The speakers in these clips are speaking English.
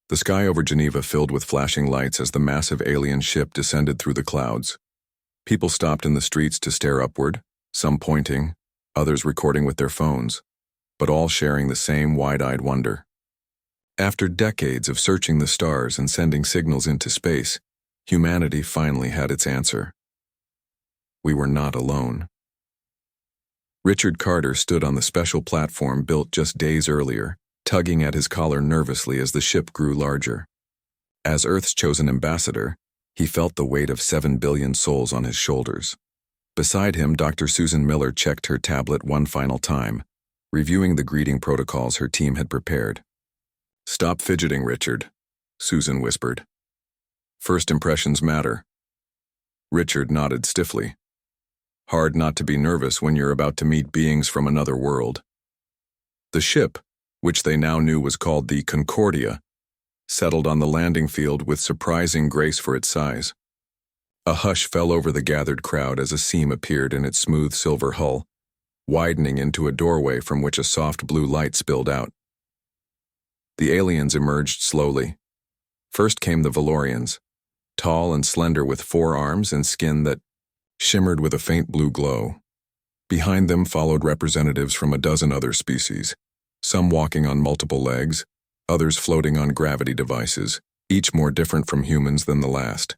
The sky over Geneva filled with flashing lights as the massive alien ship descended through the clouds. People stopped in the streets to stare upward, some pointing, others recording with their phones, but all sharing the same wide-eyed wonder. After decades of searching the stars and sending signals into space, humanity finally had its answer. We were not alone. Richard Carter stood on the special platform built just days earlier, tugging at his collar nervously as the ship grew larger. As Earth's chosen ambassador, he felt the weight of 7 billion souls on his shoulders. Beside him, Dr. Susan Miller checked her tablet one final time, reviewing the greeting protocols her team had prepared. "Stop fidgeting, Richard," Susan whispered. "First impressions matter." Richard nodded stiffly. Hard not to be nervous when you're about to meet beings from another world. The ship, which they now knew was called the Concordia, settled on the landing field with surprising grace for its size. A hush fell over the gathered crowd as a seam appeared in its smooth silver hull, widening into a doorway from which a soft blue light spilled out. The aliens emerged slowly. First came the Valorians, tall and slender with 4 arms and skin that shimmered with a faint blue glow. Behind them followed representatives from a dozen other species, some walking on multiple legs, others floating on gravity devices, each more different from humans than the last.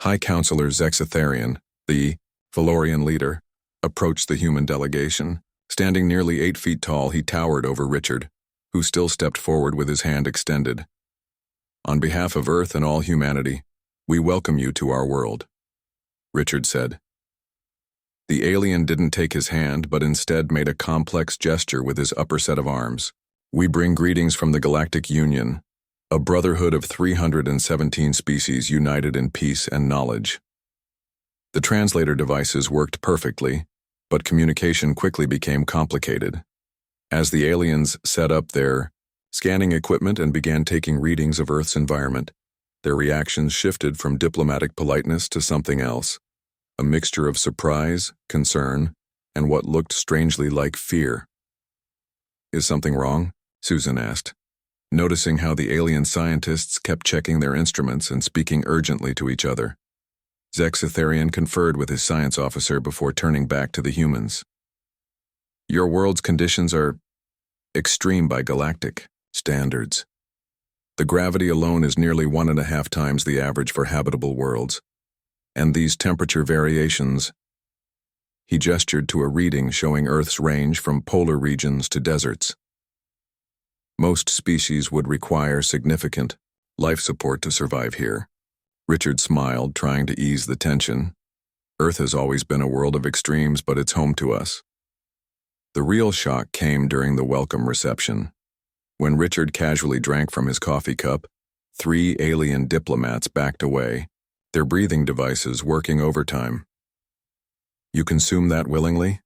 High Counselor Zexitharian, the Valorian leader, approached the human delegation. Standing nearly 8 feet tall, he towered over Richard, who still stepped forward with his hand extended. "On behalf of Earth and all humanity, we welcome you to our world," Richard said. The alien didn't take his hand, but instead made a complex gesture with his upper set of arms. "We bring greetings from the Galactic Union, a brotherhood of 317 species united in peace and knowledge." The translator devices worked perfectly, but communication quickly became complicated. As the aliens set up their scanning equipment and began taking readings of Earth's environment, their reactions shifted from diplomatic politeness to something else, a mixture of surprise, concern, and what looked strangely like fear. "Is something wrong?" Susan asked, noticing how the alien scientists kept checking their instruments and speaking urgently to each other. Zexitharian conferred with his science officer before turning back to the humans. "Your world's conditions are extreme by galactic standards. The gravity alone is nearly 1.5 times the average for habitable worlds, and these temperature variations—" He gestured to a reading showing Earth's range from polar regions to deserts. "Most species would require significant life support to survive here." Richard smiled, trying to ease the tension. "Earth has always been a world of extremes, but it's home to us." The real shock came during the welcome reception. When Richard casually drank from his coffee cup, 3 alien diplomats backed away, their breathing devices working overtime. "You consume that willingly?"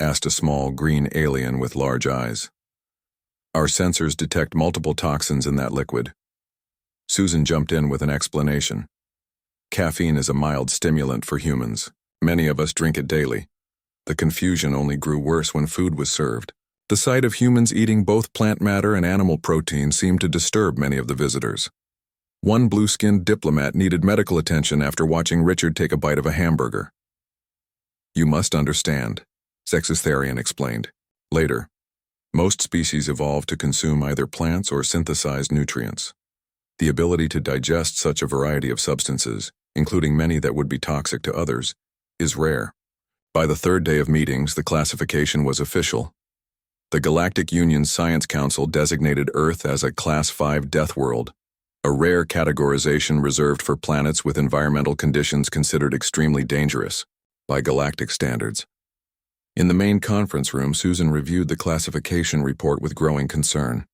asked a small green alien with large eyes. "Our sensors detect multiple toxins in that liquid." Susan jumped in with an explanation. "Caffeine is a mild stimulant for humans. Many of us drink it daily." The confusion only grew worse when food was served. The sight of humans eating both plant matter and animal protein seemed to disturb many of the visitors. One blue-skinned diplomat needed medical attention after watching Richard take a bite of a hamburger. "You must understand," Zexitharian explained. "Later, most species evolved to consume either plants or synthesized nutrients. The ability to digest such a variety of substances, including many that would be toxic to others, is rare." By the 3rd day of meetings, the classification was official. The Galactic Union's Science Council designated Earth as a Class 5 Deathworld, a rare categorization reserved for planets with environmental conditions considered extremely dangerous by galactic standards. In the main conference room, Susan reviewed the classification report with growing concern.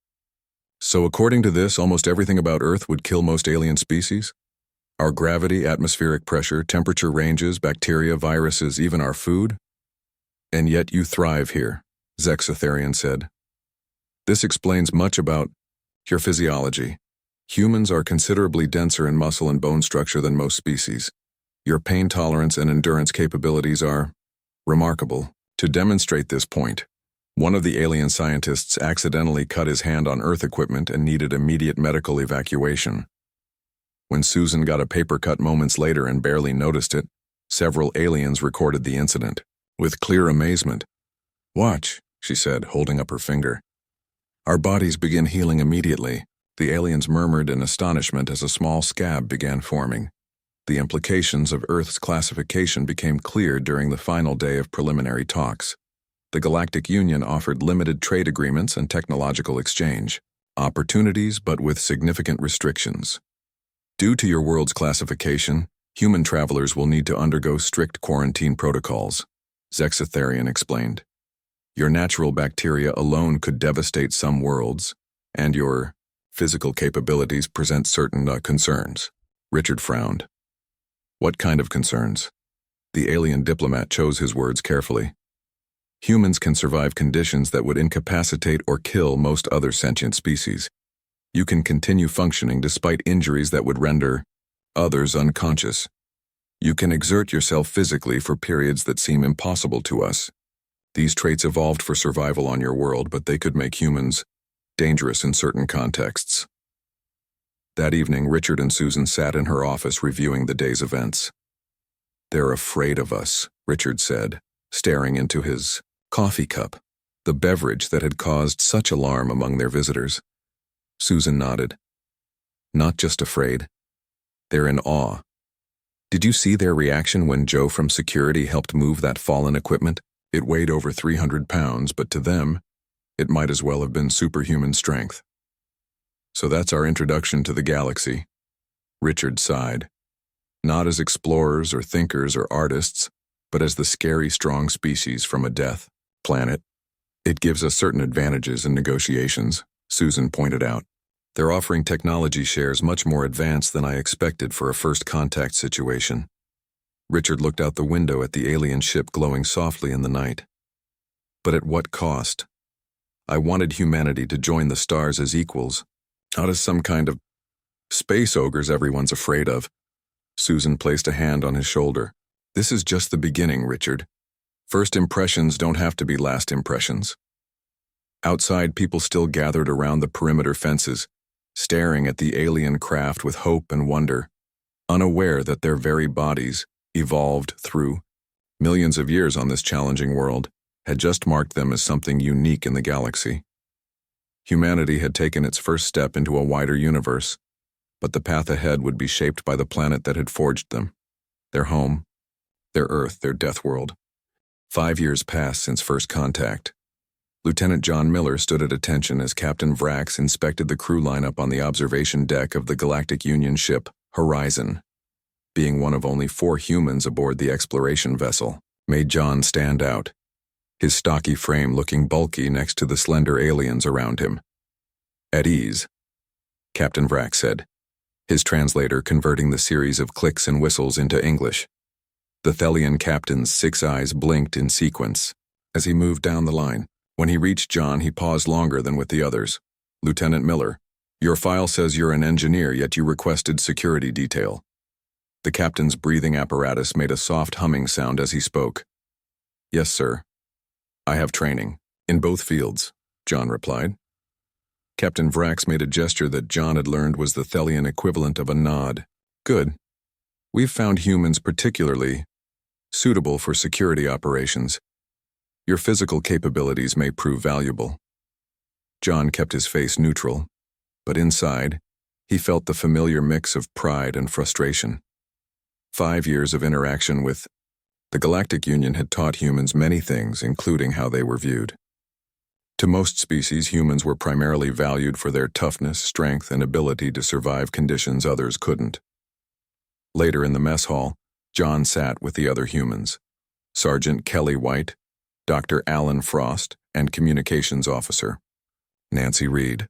"So according to this, almost everything about Earth would kill most alien species? Our gravity, atmospheric pressure, temperature ranges, bacteria, viruses, even our food? And yet you thrive here," Zexitharian said. "This explains much about your physiology. Humans are considerably denser in muscle and bone structure than most species. Your pain tolerance and endurance capabilities are remarkable. To demonstrate this point, One of the alien scientists accidentally cut his hand on Earth equipment and needed immediate medical evacuation. When Susan got a paper cut moments later and barely noticed it, several aliens recorded the incident. With clear amazement. "Watch," she said, holding up her finger. "Our bodies begin healing immediately." The aliens murmured in astonishment as a small scab began forming. The implications of Earth's classification became clear during the final day of preliminary talks. The Galactic Union offered limited trade agreements and technological exchange. Opportunities, but with significant restrictions. Due to your world's classification, human travelers will need to undergo strict quarantine protocols, Zexatherian explained. Your natural bacteria alone could devastate some worlds, and your physical capabilities present certain concerns. Richard frowned. What kind of concerns? The alien diplomat chose his words carefully. Humans can survive conditions that would incapacitate or kill most other sentient species. You can continue functioning despite injuries that would render others unconscious. You can exert yourself physically for periods that seem impossible to us. These traits evolved for survival on your world, but they could make humans dangerous in certain contexts. That evening, Richard and Susan sat in her office reviewing the day's events. "They're afraid of us," Richard said, staring into his coffee cup, the beverage that had caused such alarm among their visitors. Susan nodded. "Not just afraid. They're in awe. Did you see their reaction when Joe from security helped move that fallen equipment? It weighed over 300 pounds, but to them, it might as well have been superhuman strength." "So that's our introduction to the galaxy," Richard sighed. "Not as explorers or thinkers or artists, but as the scary, strong species from a death planet. It gives us certain advantages in negotiations," Susan pointed out. "They're offering technology shares much more advanced than I expected for a first contact situation." Richard looked out the window at the alien ship glowing softly in the night. "But at what cost? I wanted humanity to join the stars as equals, not as some kind of space ogres everyone's afraid of." Susan placed a hand on his shoulder. "This is just the beginning, Richard. First impressions don't have to be last impressions." Outside, people still gathered around the perimeter fences, staring at the alien craft with hope and wonder, unaware that their very bodies, evolved through millions of years on this challenging world, had just marked them as something unique in the galaxy. Humanity had taken its first step into a wider universe, but the path ahead would be shaped by the planet that had forged them, their home, their Earth, their Deathworld. 5 years passed since first contact. Lieutenant John Miller stood at attention as Captain Vrax inspected the crew lineup on the observation deck of the Galactic Union ship, Horizon. Being one of only 4 humans aboard the exploration vessel made John stand out, his stocky frame looking bulky next to the slender aliens around him. "At ease," Captain Vrax said, his translator converting the series of clicks and whistles into English. The Thelian captain's 6 eyes blinked in sequence as he moved down the line. When he reached John, he paused longer than with the others. "Lieutenant Miller, your file says you're an engineer, yet you requested security detail." The captain's breathing apparatus made a soft humming sound as he spoke. "Yes, sir. I have training in both fields," John replied. Captain Vrax made a gesture that John had learned was the Thelian equivalent of a nod. "Good. We've found humans particularly suitable for security operations. Your physical capabilities may prove valuable." John kept his face neutral, but inside, he felt the familiar mix of pride and frustration. 5 years of interaction with the Galactic Union had taught humans many things, including how they were viewed. To most species, humans were primarily valued for their toughness, strength, and ability to survive conditions others couldn't. Later in the mess hall, John sat with the other humans, Sergeant Kelly White, Dr. Alan Frost, and Communications Officer Nancy Reed.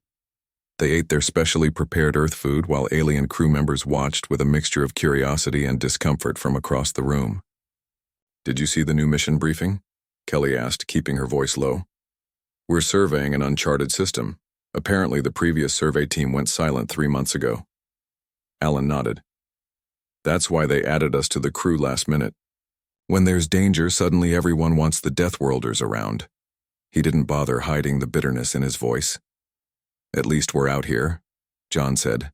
They ate their specially prepared Earth food while alien crew members watched with a mixture of curiosity and discomfort from across the room. "Did you see the new mission briefing?" Kelly asked, keeping her voice low. "We're surveying an uncharted system. Apparently the previous survey team went silent 3 months ago." Alan nodded. "That's why they added us to the crew last minute. When there's danger, suddenly everyone wants the Deathworlders around. He didn't bother hiding the bitterness in his voice. "At least we're out here," John said.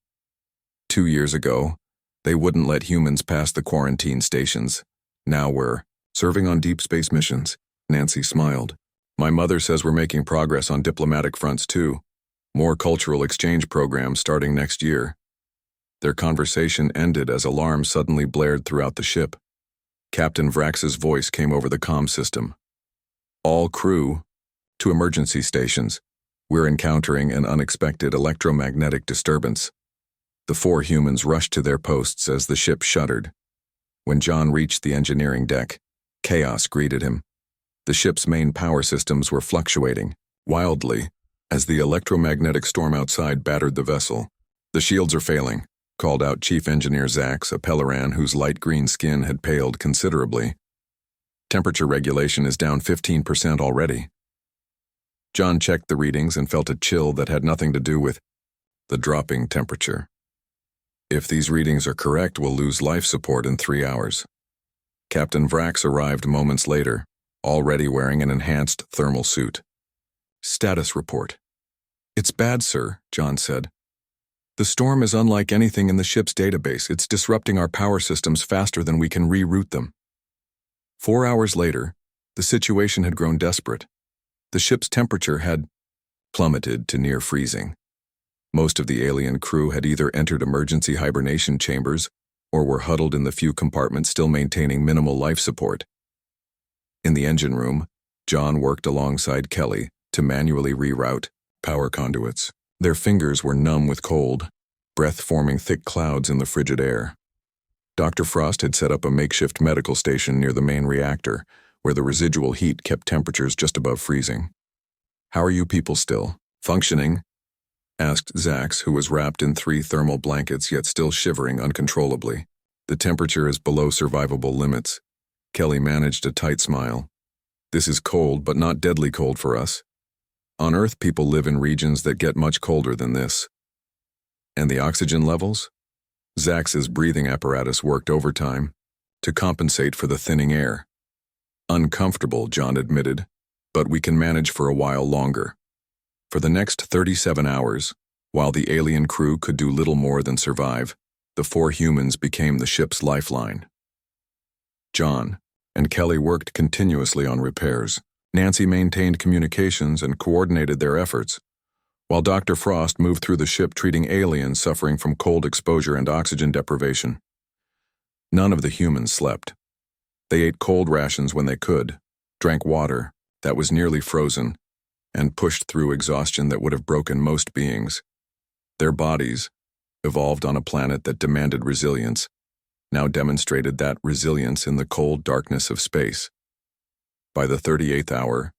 2 years ago, they wouldn't let humans pass the quarantine stations. Now we're serving on deep space missions. Nancy smiled. "My mother says we're making progress on diplomatic fronts too. More cultural exchange programs starting next year." Their conversation ended as alarms suddenly blared throughout the ship. Captain Vrax's voice came over the comm system. "All crew, to emergency stations. We're encountering an unexpected electromagnetic disturbance." The 4 humans rushed to their posts as the ship shuddered. When John reached the engineering deck, chaos greeted him. The ship's main power systems were fluctuating wildly as the electromagnetic storm outside battered the vessel. "The shields are failing," called out Chief Engineer Zax, a Pelleran whose light green skin had paled considerably. "Temperature regulation is down 15% already." John checked the readings and felt a chill that had nothing to do with the dropping temperature. "If these readings are correct, we'll lose life support in 3 hours." Captain Vrax arrived moments later, already wearing an enhanced thermal suit. "Status report." "It's bad, sir," John said. "The storm is unlike anything in the ship's database. It's disrupting our power systems faster than we can reroute them." 4 hours later, the situation had grown desperate. The ship's temperature had plummeted to near freezing. Most of the alien crew had either entered emergency hibernation chambers or were huddled in the few compartments still maintaining minimal life support. In the engine room, John worked alongside Kelly to manually reroute power conduits. Their fingers were numb with cold, breath forming thick clouds in the frigid air. Dr. Frost had set up a makeshift medical station near the main reactor, where the residual heat kept temperatures just above freezing. "How are you people still? Functioning?" asked Zax, who was wrapped in 3 thermal blankets yet still shivering uncontrollably. "The temperature is below survivable limits." Kelly managed a tight smile. "This is cold, but not deadly cold for us. On Earth, people live in regions that get much colder than this." "And the oxygen levels?" Zax's breathing apparatus worked overtime to compensate for the thinning air. "Uncomfortable," John admitted, "but we can manage for a while longer." For the next 37 hours, while the alien crew could do little more than survive, the 4 humans became the ship's lifeline. John and Kelly worked continuously on repairs. Nancy maintained communications and coordinated their efforts, while Dr. Frost moved through the ship treating aliens suffering from cold exposure and oxygen deprivation. None of the humans slept. They ate cold rations when they could, drank water that was nearly frozen, and pushed through exhaustion that would have broken most beings. Their bodies, evolved on a planet that demanded resilience, now demonstrated that resilience in the cold darkness of space. By the 38th hour,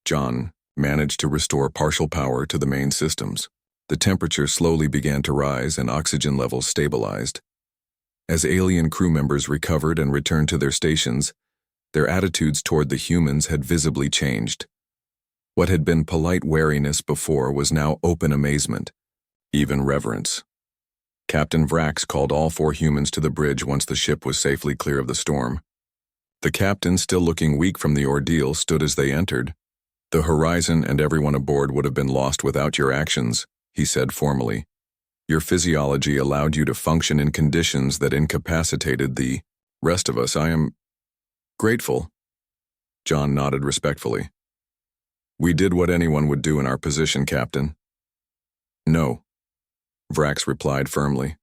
John managed to restore partial power to the main systems. The temperature slowly began to rise and oxygen levels stabilized. As alien crew members recovered and returned to their stations, their attitudes toward the humans had visibly changed. What had been polite wariness before was now open amazement, even reverence. Captain Vrax called all 4 humans to the bridge once the ship was safely clear of the storm. The captain, still looking weak from the ordeal, stood as they entered. "The horizon and everyone aboard would have been lost without your actions," he said formally. "Your physiology allowed you to function in conditions that incapacitated the rest of us. I am grateful." John nodded respectfully. "We did what anyone would do in our position, Captain." "No," Vrax replied firmly.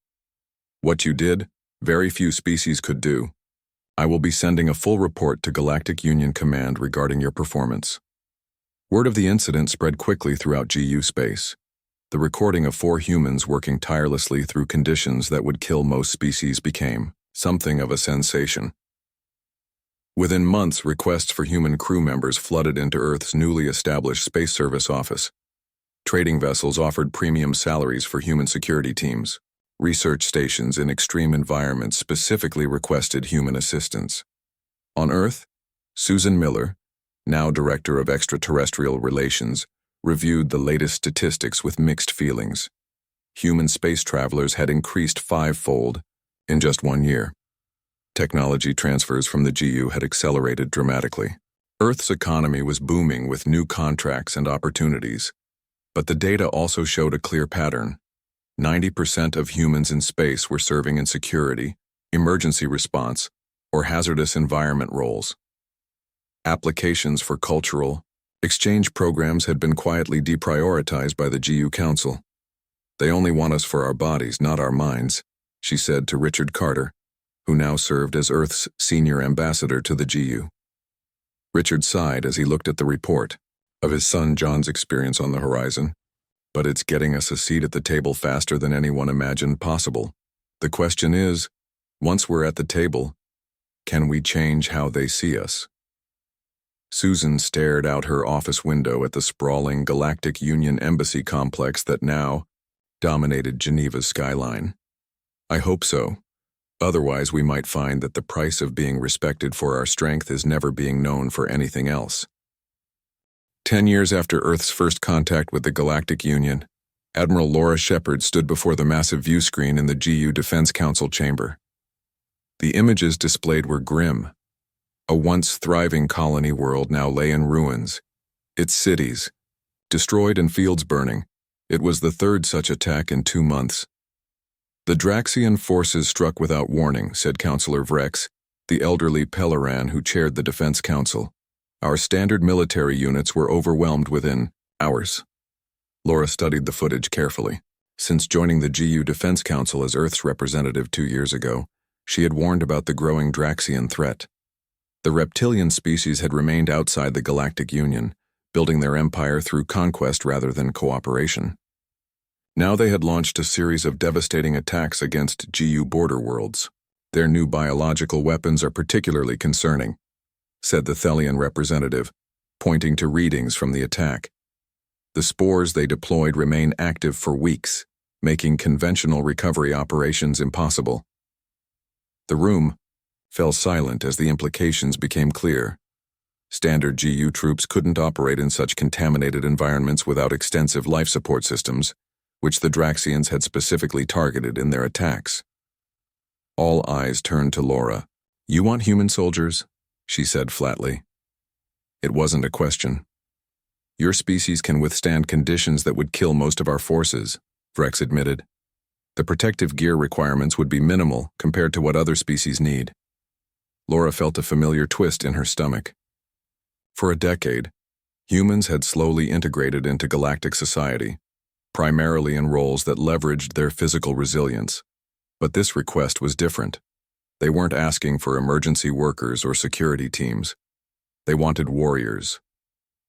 "What you did, very few species could do. I will be sending a full report to Galactic Union Command regarding your performance." Word of the incident spread quickly throughout GU space. The recording of 4 humans working tirelessly through conditions that would kill most species became something of a sensation. Within months, requests for human crew members flooded into Earth's newly established Space Service office. Trading vessels offered premium salaries for human security teams. Research stations in extreme environments specifically requested human assistance. On Earth, Susan Miller, now Director of Extraterrestrial Relations, reviewed the latest statistics with mixed feelings. Human space travelers had increased 5-fold in just 1 year. Technology transfers from the GU had accelerated dramatically. Earth's economy was booming with new contracts and opportunities, but the data also showed a clear pattern. 90% of humans in space were serving in security, emergency response, or hazardous environment roles. Applications for cultural exchange programs had been quietly deprioritized by the GU Council. "They only want us for our bodies, not our minds," she said to Richard Carter, who now served as Earth's senior ambassador to the GU. Richard sighed as he looked at the report of his son John's experience on the horizon. "But it's getting us a seat at the table faster than anyone imagined possible. The question is, once we're at the table, can we change how they see us?" Susan stared out her office window at the sprawling Galactic Union Embassy complex that now dominated Geneva's skyline. "I hope so. Otherwise, we might find that the price of being respected for our strength is never being known for anything else." 10 years after Earth's first contact with the Galactic Union, Admiral Laura Shepard stood before the massive view screen in the GU Defense Council chamber. The images displayed were grim. A once thriving colony world now lay in ruins, its cities destroyed and fields burning. It was the third such attack in 2 months. "The Draxian forces struck without warning," said Councillor Vrex, the elderly Pelleran who chaired the Defense Council. "Our standard military units were overwhelmed within hours." Laura studied the footage carefully. Since joining the GU Defense Council as Earth's representative 2 years ago, she had warned about the growing Draxian threat. The reptilian species had remained outside the Galactic Union, building their empire through conquest rather than cooperation. Now they had launched a series of devastating attacks against GU border worlds. "Their new biological weapons are particularly concerning," said the Thelian representative, pointing to readings from the attack. "The spores they deployed remain active for weeks, making conventional recovery operations impossible." The room fell silent as the implications became clear. Standard GU troops couldn't operate in such contaminated environments without extensive life support systems, which the Draxians had specifically targeted in their attacks. All eyes turned to Laura. "You want human soldiers?" she said flatly. It wasn't a question. "Your species can withstand conditions that would kill most of our forces," Vrex admitted. "The protective gear requirements would be minimal compared to what other species need." Laura felt a familiar twist in her stomach. For a decade, humans had slowly integrated into galactic society, primarily in roles that leveraged their physical resilience. But this request was different. They weren't asking for emergency workers or security teams. They wanted warriors.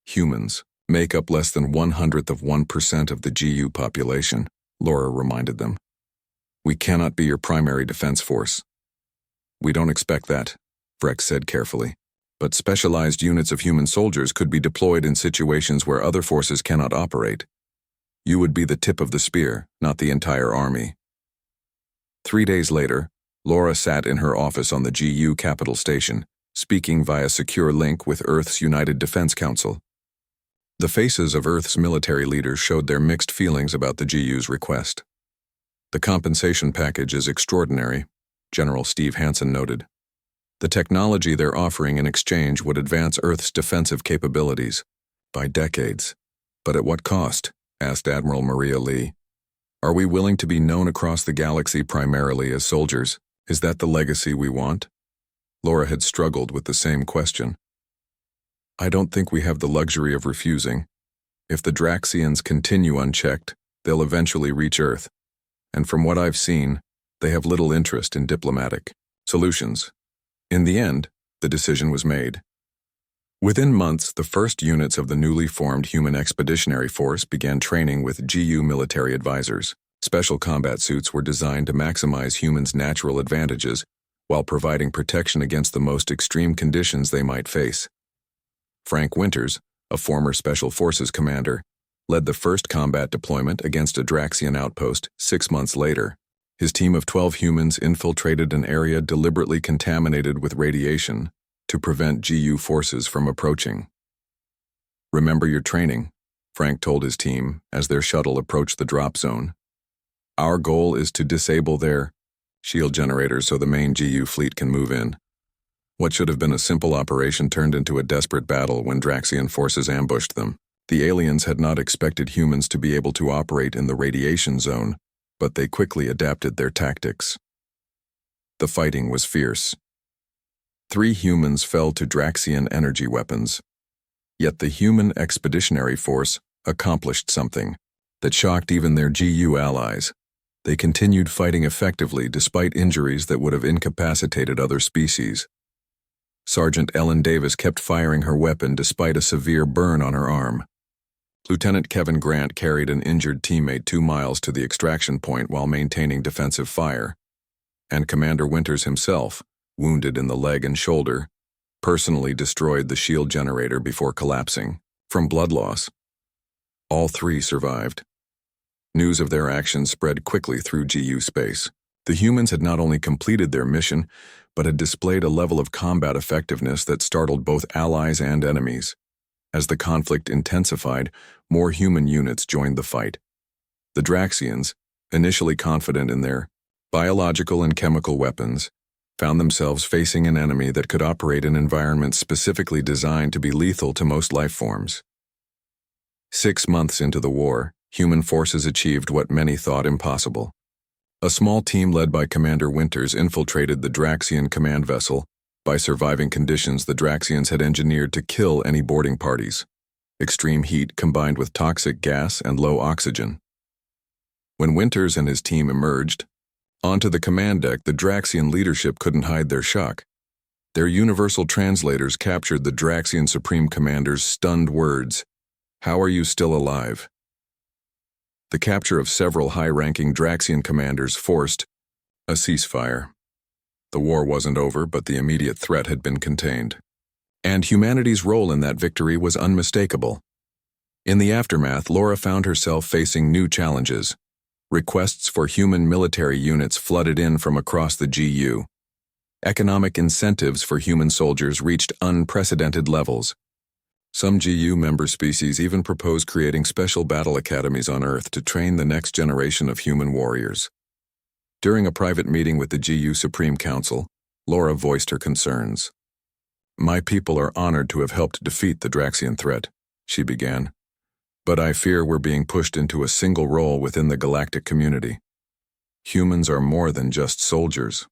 Humans make up less than 1/100% of the GU population, Laura reminded them. "We cannot be your primary defense force." "We don't expect that," Vrex said carefully. "But specialized units of human soldiers could be deployed in situations where other forces cannot operate. You would be the tip of the spear, not the entire army." 3 days later, Laura sat in her office on the GU Capital Station, speaking via secure link with Earth's United Defense Council. The faces of Earth's military leaders showed their mixed feelings about the GU's request. "The compensation package is extraordinary," General Steve Hansen noted. "The technology they're offering in exchange would advance Earth's defensive capabilities by decades. But at what cost?" asked Admiral Maria Lee. "Are we willing to be known across the galaxy primarily as soldiers? Is that the legacy we want?" Laura had struggled with the same question. "I don't think we have the luxury of refusing. If the Draxians continue unchecked, they'll eventually reach Earth. And from what I've seen, they have little interest in diplomatic solutions." In the end, the decision was made. Within months, the first units of the newly formed Human Expeditionary Force began training with GU military advisors. Special combat suits were designed to maximize humans' natural advantages while providing protection against the most extreme conditions they might face. Frank Winters, a former Special Forces commander, led the first combat deployment against a Draxian outpost 6 months later. His team of 12 humans infiltrated an area deliberately contaminated with radiation to prevent GU forces from approaching. "Remember your training," Frank told his team as their shuttle approached the drop zone. "Our goal is to disable their shield generators so the main GU fleet can move in." What should have been a simple operation turned into a desperate battle when Draxian forces ambushed them. The aliens had not expected humans to be able to operate in the radiation zone, but they quickly adapted their tactics. The fighting was fierce. 3 humans fell to Draxian energy weapons. Yet the human expeditionary force accomplished something that shocked even their GU allies. They continued fighting effectively despite injuries that would have incapacitated other species. Sergeant Ellen Davis kept firing her weapon despite a severe burn on her arm. Lieutenant Kevin Grant carried an injured teammate 2 miles to the extraction point while maintaining defensive fire. And Commander Winters himself, wounded in the leg and shoulder, personally destroyed the shield generator before collapsing from blood loss. All 3 survived. News of their actions spread quickly through GU space. The humans had not only completed their mission, but had displayed a level of combat effectiveness that startled both allies and enemies. As the conflict intensified, more human units joined the fight. The Draxians, initially confident in their biological and chemical weapons, found themselves facing an enemy that could operate in environments specifically designed to be lethal to most life forms. 6 months into the war, human forces achieved what many thought impossible. A small team led by Commander Winters infiltrated the Draxian command vessel by surviving conditions the Draxians had engineered to kill any boarding parties. Extreme heat combined with toxic gas and low oxygen. When Winters and his team emerged, onto the command deck, the Draxian leadership couldn't hide their shock. Their universal translators captured the Draxian Supreme Commander's stunned words, "How are you still alive?" The capture of several high-ranking Draxian commanders forced a ceasefire. The war wasn't over, but the immediate threat had been contained. And humanity's role in that victory was unmistakable. In the aftermath, Laura found herself facing new challenges. Requests for human military units flooded in from across the GU. Economic incentives for human soldiers reached unprecedented levels. Some GU member species even proposed creating special battle academies on Earth to train the next generation of human warriors. During a private meeting with the GU Supreme Council, Laura voiced her concerns. "My people are honored to have helped defeat the Draxian threat," she began. "But I fear we're being pushed into a single role within the galactic community. Humans are more than just soldiers."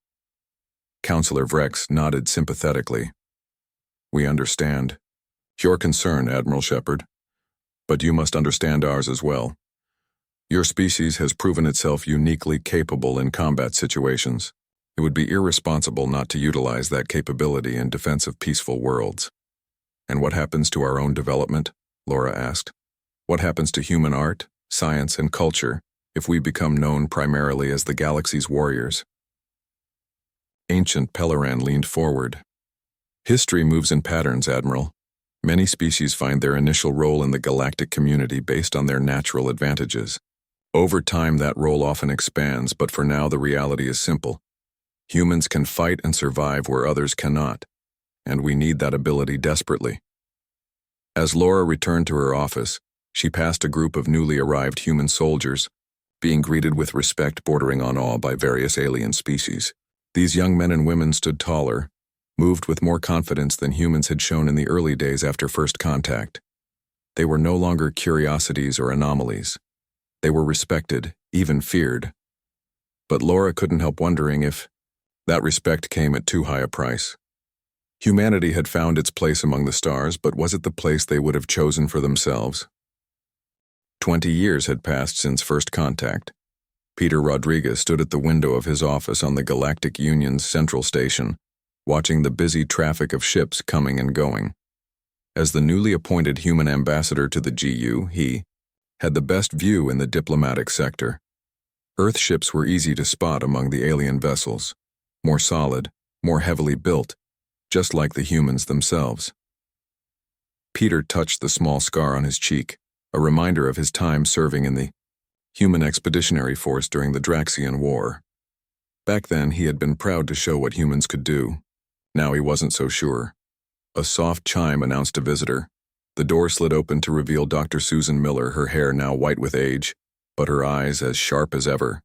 Counselor Vrex nodded sympathetically. "We understand your concern, Admiral Shepard, but you must understand ours as well. Your species has proven itself uniquely capable in combat situations. It would be irresponsible not to utilize that capability in defense of peaceful worlds." "And what happens to our own development?" Laura asked. "What happens to human art, science, and culture if we become known primarily as the galaxy's warriors?" Ancient Pelleran leaned forward. "History moves in patterns, Admiral. Many species find their initial role in the galactic community based on their natural advantages. Over time, that role often expands, but for now the reality is simple. Humans can fight and survive where others cannot, and we need that ability desperately." As Laura returned to her office, she passed a group of newly arrived human soldiers, being greeted with respect bordering on awe by various alien species. These young men and women stood taller, moved with more confidence than humans had shown in the early days after first contact. They were no longer curiosities or anomalies. They were respected, even feared. But Laura couldn't help wondering if that respect came at too high a price. Humanity had found its place among the stars, but was it the place they would have chosen for themselves? 20 years had passed since first contact. Peter Rodriguez stood at the window of his office on the Galactic Union's Central Station, watching the busy traffic of ships coming and going. As the newly appointed human ambassador to the GU, he had the best view in the diplomatic sector. Earth ships were easy to spot among the alien vessels, more solid, more heavily built, just like the humans themselves. Peter touched the small scar on his cheek, a reminder of his time serving in the Human Expeditionary Force during the Draxian War. Back then, he had been proud to show what humans could do. Now he wasn't so sure. A soft chime announced a visitor. The door slid open to reveal Dr. Susan Miller, her hair now white with age, but her eyes as sharp as ever.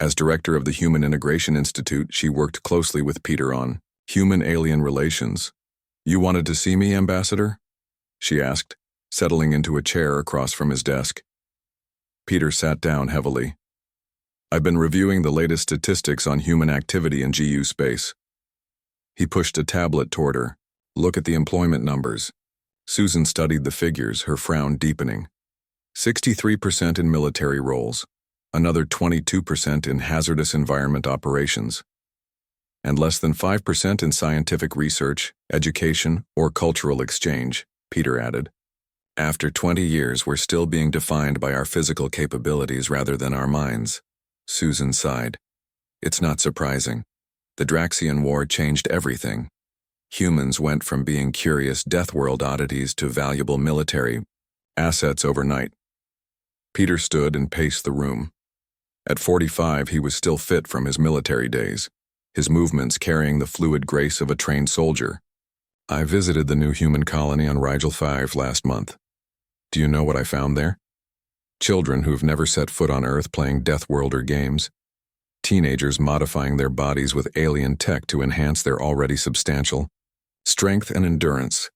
As director of the Human Integration Institute, she worked closely with Peter on Human-alien relations. You wanted to see me, Ambassador? She asked, settling into a chair across from his desk. Peter sat down heavily. I've been reviewing the latest statistics on human activity in GU space. He pushed a tablet toward her. Look at the employment numbers. Susan studied the figures, her frown deepening. 63% in military roles, another 22% in hazardous environment operations, and less than 5% in scientific research, education, or cultural exchange, Peter added. After 20 years, we're still being defined by our physical capabilities rather than our minds. Susan sighed. It's not surprising. The Draxian War changed everything. Humans went from being curious Deathworld oddities to valuable military assets overnight. Peter stood and paced the room. At 45, he was still fit from his military days, his movements carrying the fluid grace of a trained soldier. I visited the new human colony on Rigel 5 last month. Do you know what I found there? Children who've never set foot on Earth playing Deathworlder games. Teenagers modifying their bodies with alien tech to enhance their already substantial strength and endurance.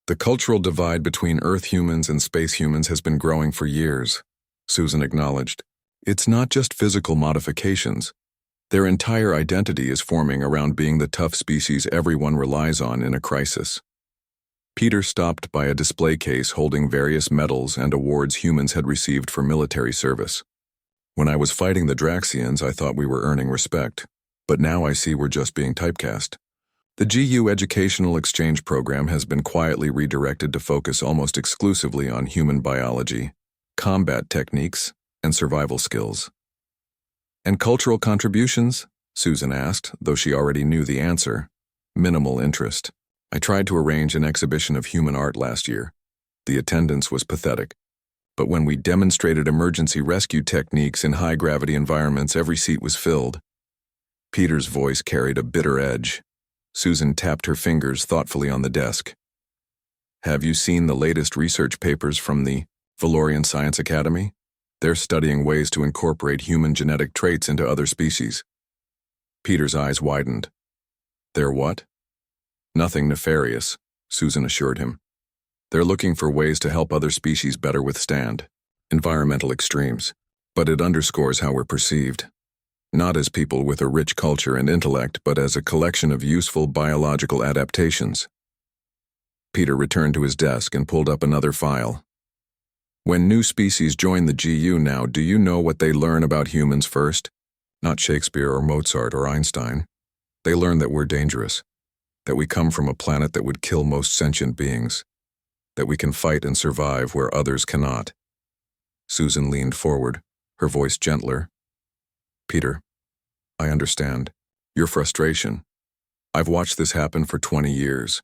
The cultural divide between Earth humans and space humans has been growing for years, Susan acknowledged. It's not just physical modifications. Their entire identity is forming around being the tough species everyone relies on in a crisis. Peter stopped by a display case holding various medals and awards humans had received for military service. When I was fighting the Draxians, I thought we were earning respect, but now I see we're just being typecast. The GU Educational Exchange Program has been quietly redirected to focus almost exclusively on human biology, combat techniques, and survival skills. And cultural contributions? Susan asked, though she already knew the answer. Minimal interest. I tried to arrange an exhibition of human art last year. The attendance was pathetic. But when we demonstrated emergency rescue techniques in high-gravity environments, every seat was filled. Peter's voice carried a bitter edge. Susan tapped her fingers thoughtfully on the desk. Have you seen the latest research papers from the Valorian Science Academy? They're studying ways to incorporate human genetic traits into other species. Peter's eyes widened. They're what? Nothing nefarious, Susan assured him. They're looking for ways to help other species better withstand environmental extremes, but it underscores how we're perceived. Not as people with a rich culture and intellect, but as a collection of useful biological adaptations. Peter returned to his desk and pulled up another file. When new species join the GU now, do you know what they learn about humans first? Not Shakespeare or Mozart or Einstein. They learn that we're dangerous, that we come from a planet that would kill most sentient beings, that we can fight and survive where others cannot. Susan leaned forward, her voice gentler. Peter, I understand your frustration. I've watched this happen for 20 years.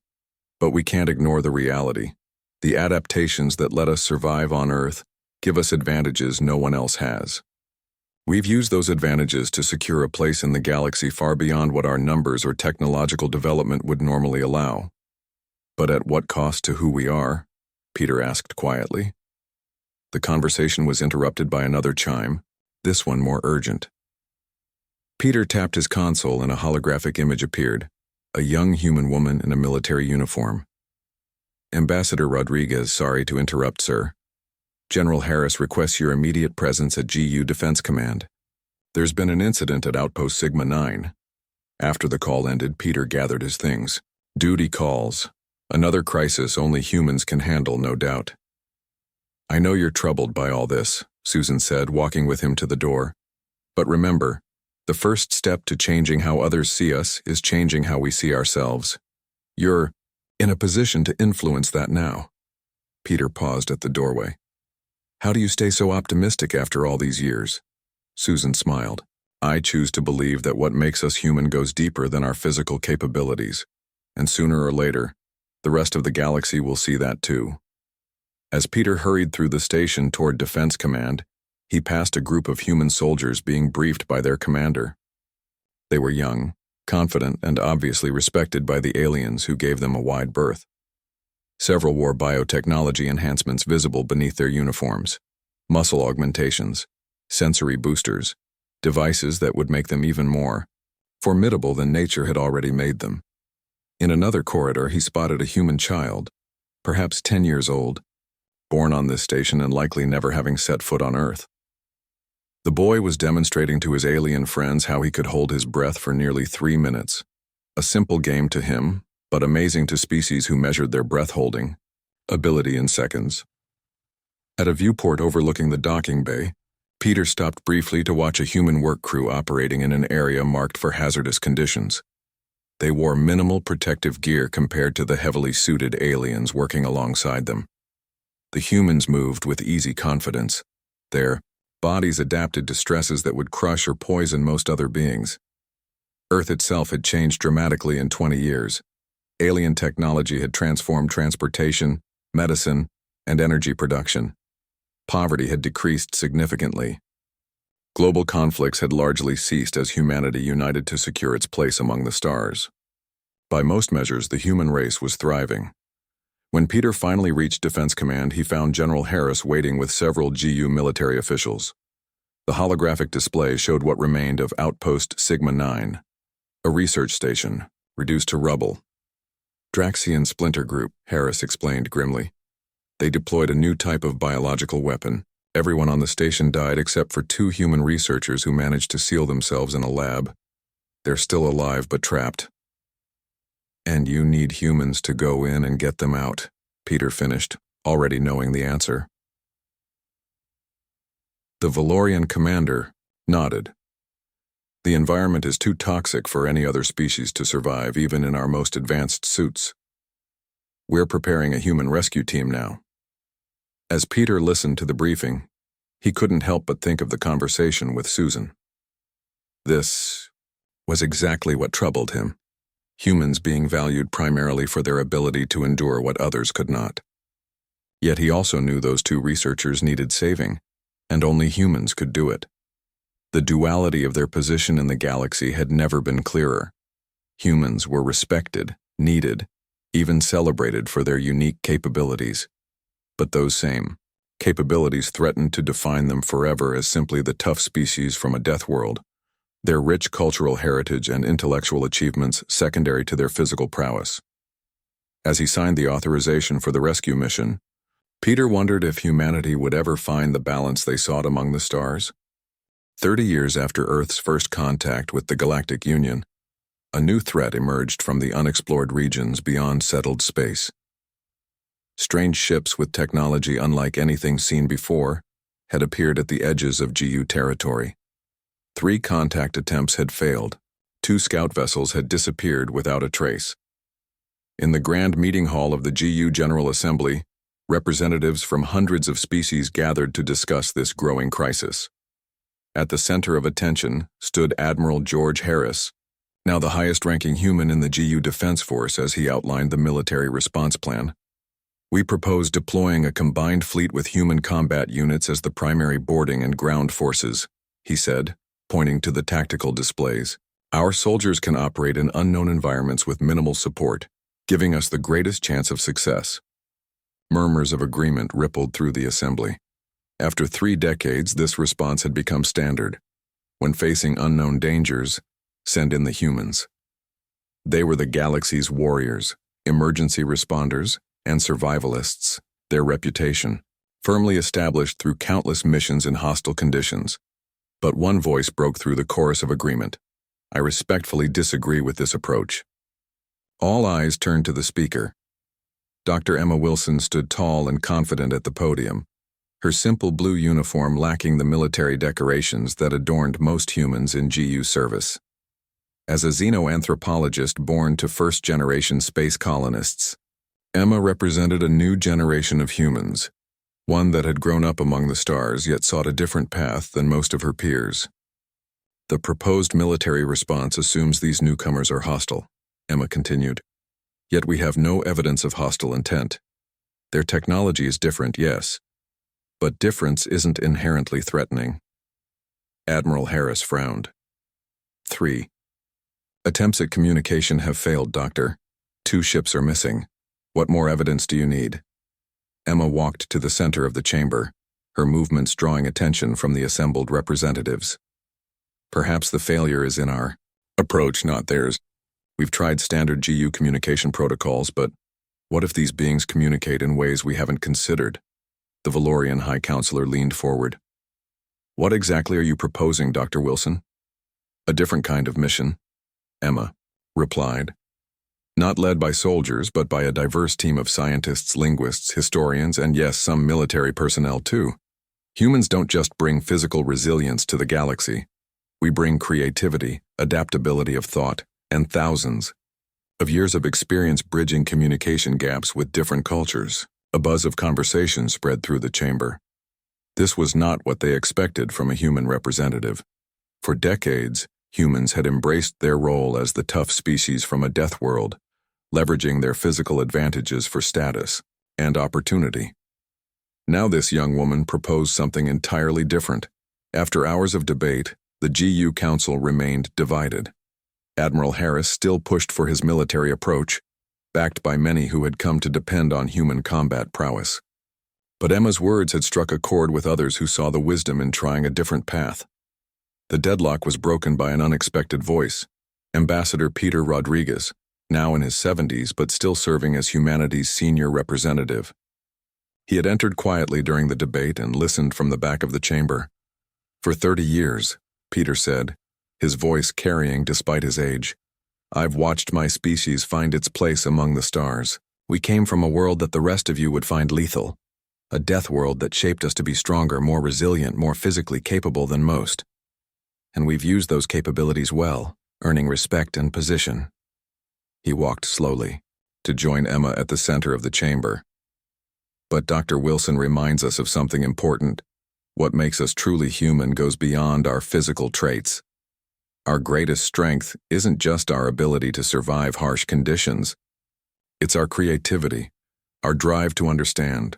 But we can't ignore the reality. The adaptations that let us survive on Earth give us advantages no one else has. We've used those advantages to secure a place in the galaxy far beyond what our numbers or technological development would normally allow. But at what cost to who we are? Peter asked quietly. The conversation was interrupted by another chime, this one more urgent. Peter tapped his console and a holographic image appeared, a young human woman in a military uniform. Ambassador Rodriguez, sorry to interrupt, sir. General Harris requests your immediate presence at GU Defense Command. There's been an incident at Outpost Sigma 9. After the call ended, Peter gathered his things. Duty calls. Another crisis only humans can handle, no doubt. I know you're troubled by all this, Susan said, walking with him to the door. But remember, the first step to changing how others see us is changing how we see ourselves. You're in a position to influence that now. Peter paused at the doorway. How do you stay so optimistic after all these years? Susan smiled. I choose to believe that what makes us human goes deeper than our physical capabilities. And sooner or later, the rest of the galaxy will see that too. As Peter hurried through the station toward Defense Command, he passed a group of human soldiers being briefed by their commander. They were young, confident, and obviously respected by the aliens who gave them a wide berth. Several wore biotechnology enhancements visible beneath their uniforms, muscle augmentations, sensory boosters, devices that would make them even more formidable than nature had already made them. In another corridor, he spotted a human child, perhaps 10 years old, born on this station and likely never having set foot on Earth. The boy was demonstrating to his alien friends how he could hold his breath for nearly 3 minutes. A simple game to him, but amazing to species who measured their breath-holding ability in seconds. At a viewport overlooking the docking bay, Peter stopped briefly to watch a human work crew operating in an area marked for hazardous conditions. They wore minimal protective gear compared to the heavily suited aliens working alongside them. The humans moved with easy confidence. Their bodies adapted to stresses that would crush or poison most other beings. Earth itself had changed dramatically in 20 years. Alien technology had transformed transportation, medicine, and energy production. Poverty had decreased significantly. Global conflicts had largely ceased as humanity united to secure its place among the stars. By most measures, the human race was thriving. When Peter finally reached Defense Command, he found General Harris waiting with several GU military officials. The holographic display showed what remained of Outpost Sigma 9, a research station, reduced to rubble. Draxian Splinter Group, Harris explained grimly. They deployed a new type of biological weapon. Everyone on the station died except for 2 human researchers who managed to seal themselves in a lab. They're still alive but trapped. And you need humans to go in and get them out, Peter finished, already knowing the answer. The Valorian commander nodded. The environment is too toxic for any other species to survive, even in our most advanced suits. We're preparing a human rescue team now. As Peter listened to the briefing, he couldn't help but think of the conversation with Susan. This was exactly what troubled him. Humans being valued primarily for their ability to endure what others could not. Yet he also knew those 2 researchers needed saving, and only humans could do it. The duality of their position in the galaxy had never been clearer. Humans were respected, needed, even celebrated for their unique capabilities. But those same capabilities threatened to define them forever as simply the tough species from a Deathworld, their rich cultural heritage and intellectual achievements secondary to their physical prowess. As he signed the authorization for the rescue mission, Peter wondered if humanity would ever find the balance they sought among the stars. 30 years after Earth's first contact with the Galactic Union, a new threat emerged from the unexplored regions beyond settled space. Strange ships with technology unlike anything seen before had appeared at the edges of GU territory. 3 contact attempts had failed. 2 scout vessels had disappeared without a trace. In the grand meeting hall of the GU General Assembly, representatives from hundreds of species gathered to discuss this growing crisis. At the center of attention stood Admiral George Harris, now the highest-ranking human in the GU Defense Force, as he outlined the military response plan. We propose deploying a combined fleet with human combat units as the primary boarding and ground forces, he said, pointing to the tactical displays. Our soldiers can operate in unknown environments with minimal support, giving us the greatest chance of success. Murmurs of agreement rippled through the assembly. After 3 decades, this response had become standard. When facing unknown dangers, send in the humans. They were the galaxy's warriors, emergency responders, and survivalists, their reputation, firmly established through countless missions in hostile conditions. But one voice broke through the chorus of agreement. I respectfully disagree with this approach. All eyes turned to the speaker. Dr. Emma Wilson stood tall and confident at the podium, her simple blue uniform lacking the military decorations that adorned most humans in GU service. As a xenoanthropologist born to first-generation space colonists, Emma represented a new generation of humans, one that had grown up among the stars yet sought a different path than most of her peers. The proposed military response assumes these newcomers are hostile, Emma continued. Yet we have no evidence of hostile intent. Their technology is different, yes, but difference isn't inherently threatening. Admiral Harris frowned. 3. Attempts at communication have failed, Doctor. 2 ships are missing. What more evidence do you need? Emma walked to the center of the chamber, her movements drawing attention from the assembled representatives. Perhaps the failure is in our approach, not theirs. We've tried standard GU communication protocols, but what if these beings communicate in ways we haven't considered? The Valorian High Counselor leaned forward. What exactly are you proposing, Dr. Wilson? A different kind of mission, Emma replied. Not led by soldiers, but by a diverse team of scientists, linguists, historians, and yes, some military personnel too. Humans don't just bring physical resilience to the galaxy. We bring creativity, adaptability of thought, and thousands of years of experience bridging communication gaps with different cultures. A buzz of conversation spread through the chamber. This was not what they expected from a human representative. For decades, humans had embraced their role as the tough species from a Deathworld, leveraging their physical advantages for status and opportunity. Now this young woman proposed something entirely different. After hours of debate, the GU Council remained divided. Admiral Harris still pushed for his military approach, backed by many who had come to depend on human combat prowess. But Emma's words had struck a chord with others who saw the wisdom in trying a different path. The deadlock was broken by an unexpected voice. Ambassador Peter Rodriguez, now in his 70s but still serving as humanity's senior representative. He had entered quietly during the debate and listened from the back of the chamber. For 30 years, Peter said, his voice carrying despite his age, I've watched my species find its place among the stars. We came from a world that the rest of you would find lethal. A death world that shaped us to be stronger, more resilient, more physically capable than most. And we've used those capabilities well, earning respect and position. He walked slowly, to join Emma at the center of the chamber. But Dr. Wilson reminds us of something important. What makes us truly human goes beyond our physical traits. Our greatest strength isn't just our ability to survive harsh conditions. It's our creativity, our drive to understand,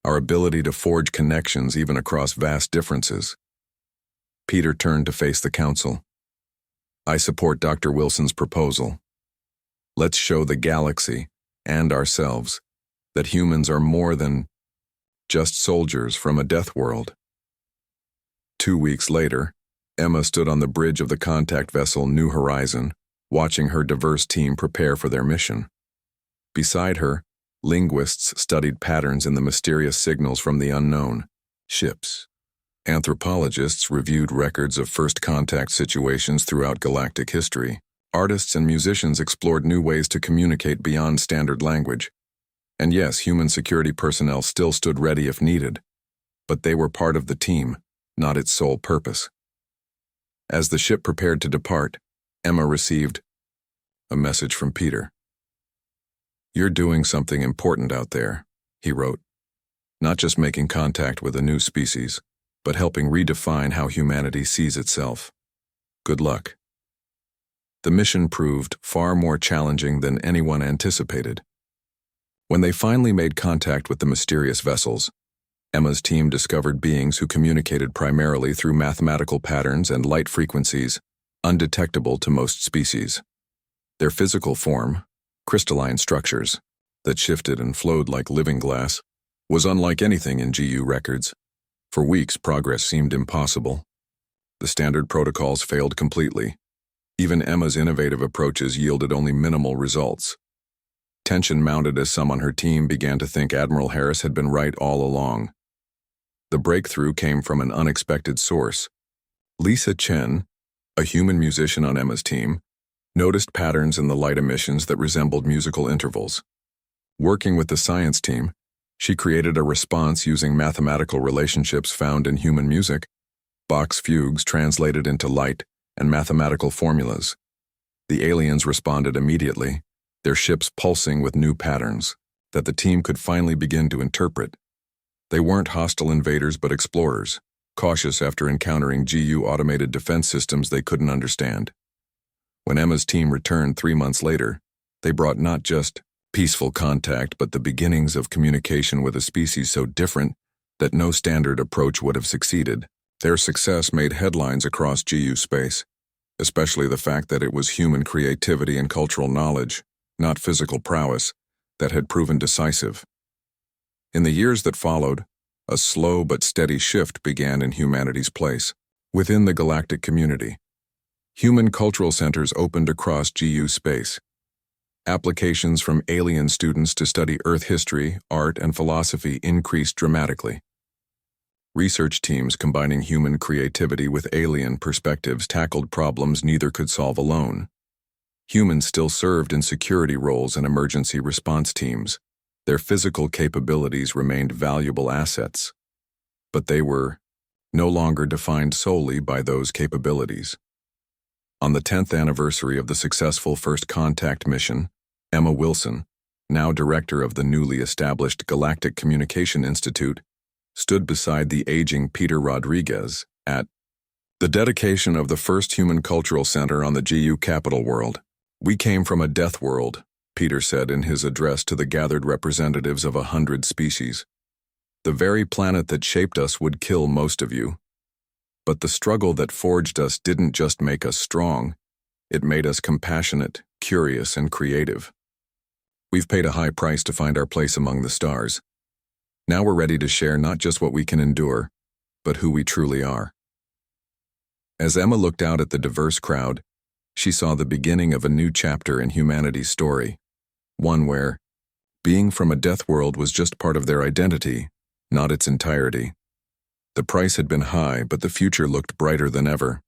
our ability to forge connections even across vast differences. Peter turned to face the council. I support Dr. Wilson's proposal. Let's show the galaxy, and ourselves, that humans are more than just soldiers from a death world. 2 weeks later, Emma stood on the bridge of the contact vessel New Horizon, watching her diverse team prepare for their mission. Beside her, linguists studied patterns in the mysterious signals from the unknown ships. Anthropologists reviewed records of first contact situations throughout galactic history. Artists and musicians explored new ways to communicate beyond standard language. And yes, human security personnel still stood ready if needed, but they were part of the team, not its sole purpose. As the ship prepared to depart, Emma received a message from Peter. You're doing something important out there, he wrote. Not just making contact with a new species, but helping redefine how humanity sees itself. Good luck. The mission proved far more challenging than anyone anticipated. When they finally made contact with the mysterious vessels, Emma's team discovered beings who communicated primarily through mathematical patterns and light frequencies, undetectable to most species. Their physical form, crystalline structures that shifted and flowed like living glass, was unlike anything in GU records. For weeks, progress seemed impossible. The standard protocols failed completely. Even Emma's innovative approaches yielded only minimal results. Tension mounted as some on her team began to think Admiral Harris had been right all along. The breakthrough came from an unexpected source. Lisa Chen, a human musician on Emma's team, noticed patterns in the light emissions that resembled musical intervals. Working with the science team, she created a response using mathematical relationships found in human music, Bach's fugues translated into light, and mathematical formulas. The aliens responded immediately, their ships pulsing with new patterns that the team could finally begin to interpret. They weren't hostile invaders but explorers, cautious after encountering GU automated defense systems they couldn't understand. When Emma's team returned 3 months later, they brought not just peaceful contact but the beginnings of communication with a species so different that no standard approach would have succeeded. Their success made headlines across GU space, especially the fact that it was human creativity and cultural knowledge, not physical prowess, that had proven decisive. In the years that followed, a slow but steady shift began in humanity's place. Within the galactic community, Human cultural centers opened across GU space. Applications from alien students to study Earth history, art, and philosophy increased dramatically. Research teams combining human creativity with alien perspectives tackled problems neither could solve alone. Humans still served in security roles and emergency response teams. Their physical capabilities remained valuable assets. But they were no longer defined solely by those capabilities. On the 10th anniversary of the successful First Contact mission, Emma Wilson, now director of the newly established Galactic Communication Institute, stood beside the aging Peter Rodriguez at the dedication of the first human cultural center on the GU capital world. "We came from a death world," Peter said in his address to the gathered representatives of 100 species. "The very planet that shaped us would kill most of you. But the struggle that forged us didn't just make us strong, it made us compassionate, curious, and creative. We've paid a high price to find our place among the stars. Now we're ready to share not just what we can endure, but who we truly are." As Emma looked out at the diverse crowd, she saw the beginning of a new chapter in humanity's story, one where being from a death world was just part of their identity, not its entirety. The price had been high, but the future looked brighter than ever.